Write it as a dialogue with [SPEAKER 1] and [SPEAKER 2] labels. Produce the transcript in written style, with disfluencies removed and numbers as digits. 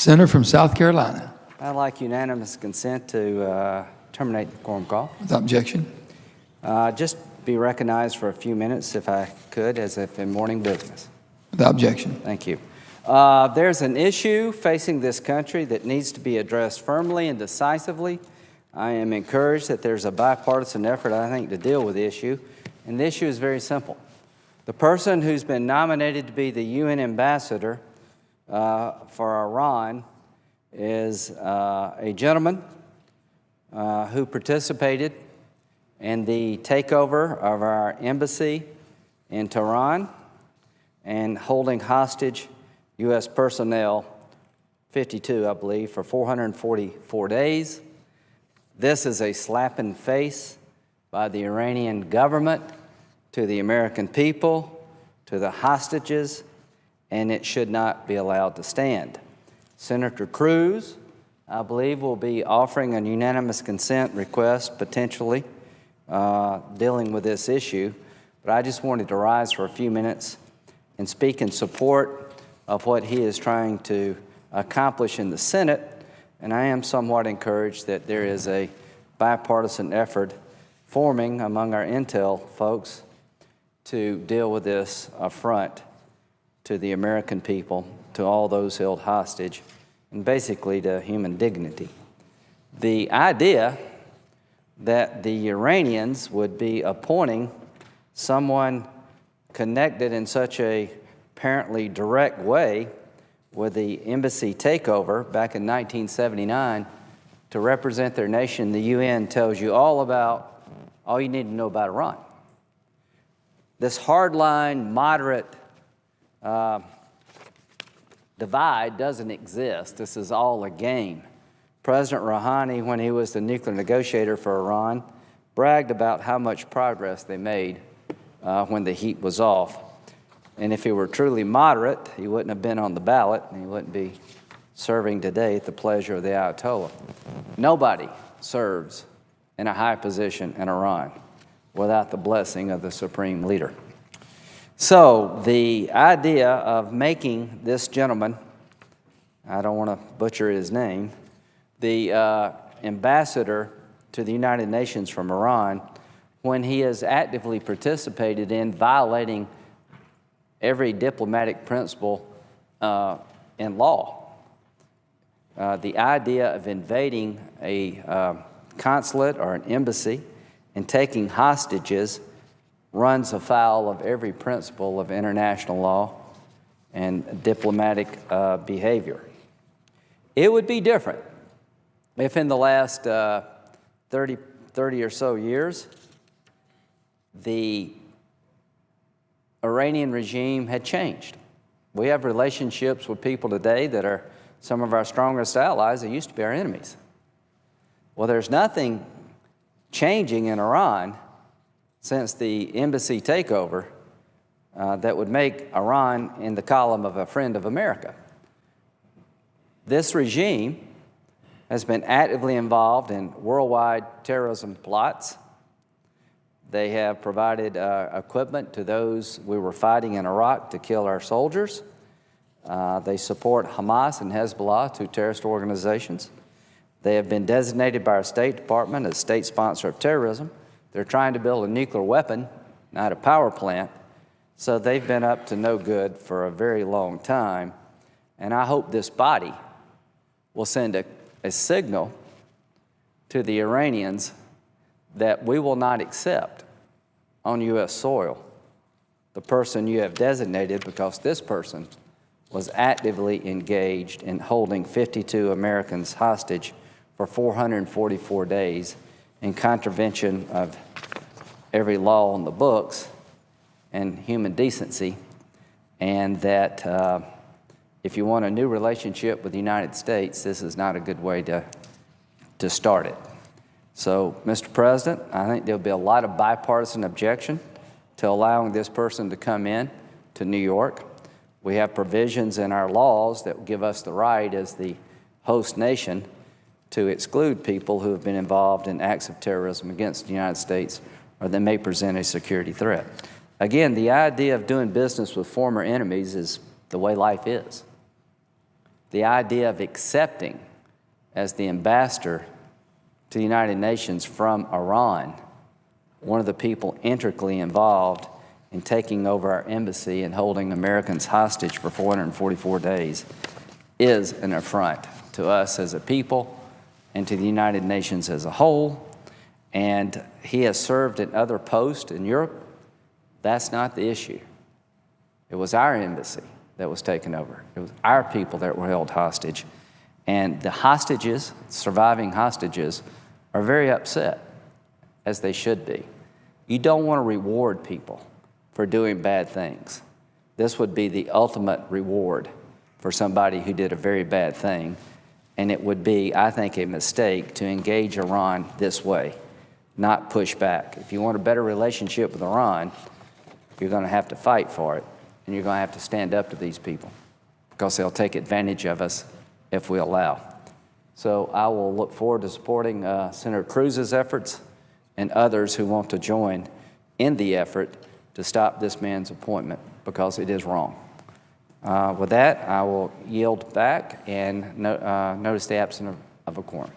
[SPEAKER 1] Senator from South Carolina.
[SPEAKER 2] I'd like unanimous consent to terminate the quorum call.
[SPEAKER 1] Without objection.
[SPEAKER 2] Just be recognized for a few minutes, if I could, as if in morning business.
[SPEAKER 1] Without objection.
[SPEAKER 2] Thank you. There's an issue facing this country that needs to be addressed firmly and decisively. I am encouraged that there's a bipartisan effort, I think, to deal with the issue. And the issue is very simple. The person who's been nominated to be the UN ambassador for Iran is a gentleman who participated in the takeover of our embassy in Tehran and holding hostage U.S. personnel, 52, I believe, for 444 days. This is a slap in the face by the Iranian government to the American people, to the hostages, and it should not be allowed to stand. Senator Cruz, I believe, will be offering a unanimous consent request, potentially, dealing with this issue. But I just wanted to rise for a few minutes and speak in support of what he is trying to accomplish in the Senate. And I am somewhat encouraged that there is a bipartisan effort forming among our intel folks to deal with this affront to the American people, to all those held hostage, and basically to human dignity. The idea that the Iranians would be appointing someone connected in such a apparently direct way with the embassy takeover back in 1979 to represent their nation, the UN tells you all you need to know about Iran. This hardline, moderate divide doesn't exist. This is all a game. President Rouhani, when he was the nuclear negotiator for Iran, bragged about how much progress they made when the heat was off. And if he were truly moderate, he wouldn't have been on the ballot, and he wouldn't be serving today at the pleasure of the Ayatollah. Nobody serves in a high position in Iran without the blessing of the supreme leader. So the idea of making this gentleman, I don't want to butcher his name, the ambassador to the United Nations from Iran, when he has actively participated in violating every diplomatic principle in law. The idea of invading a consulate or an embassy and taking hostages runs afoul of every principle of international law and diplomatic behavior. It would be different if in the last 30 or so years, the Iranian regime had changed. We have relationships with people today that are some of our strongest allies that used to be our enemies. Well, there's nothing changing in Iran since the embassy takeover that would make Iran in the column of a friend of America. This regime has been actively involved in worldwide terrorism plots. They have provided equipment to those we were fighting in Iraq to kill our soldiers. They support Hamas and Hezbollah, two terrorist organizations. They have been designated by our State Department as state sponsor of terrorism. They're trying to build a nuclear weapon, not a power plant. So they've been up to no good for a very long time. And I hope this body will send a signal to the Iranians that we will not accept on U.S. soil the person you have designated, because this person was actively engaged in holding 52 Americans hostage for 444 days in contravention of every law on the books and human decency, and that if you want a new relationship with the United States, this is not a good way to start it. So, Mr. President, I think there'll be a lot of bipartisan objection to allowing this person to come in to New York. We have provisions in our laws that give us the right as the host nation to exclude people who have been involved in acts of terrorism against the United States or that may present a security threat. Again, the idea of doing business with former enemies is the way life is. the idea of accepting as the ambassador to the United Nations from Iran one of the people intricately involved in taking over our embassy and holding Americans hostage for 444 days is an affront to us as a people and to the United Nations as a whole. And he has served in other posts in Europe. That's not the issue. It was our embassy that was taken over. It was our people that were held hostage. And the hostages, surviving hostages, are very upset, as they should be. You don't want to reward people for doing bad things. This would be the ultimate reward for somebody who did a very bad thing. And it would be, I think, a mistake to engage Iran this way, not push back. If you want a better relationship with Iran, you're going to have to fight for it, and you're going to have to stand up to these people because they'll take advantage of us if we allow. So I will look forward to supporting Senator Cruz's efforts and others who want to join in the effort to stop this man's appointment because it is wrong. With that, I will yield back and notice the absence of a quorum.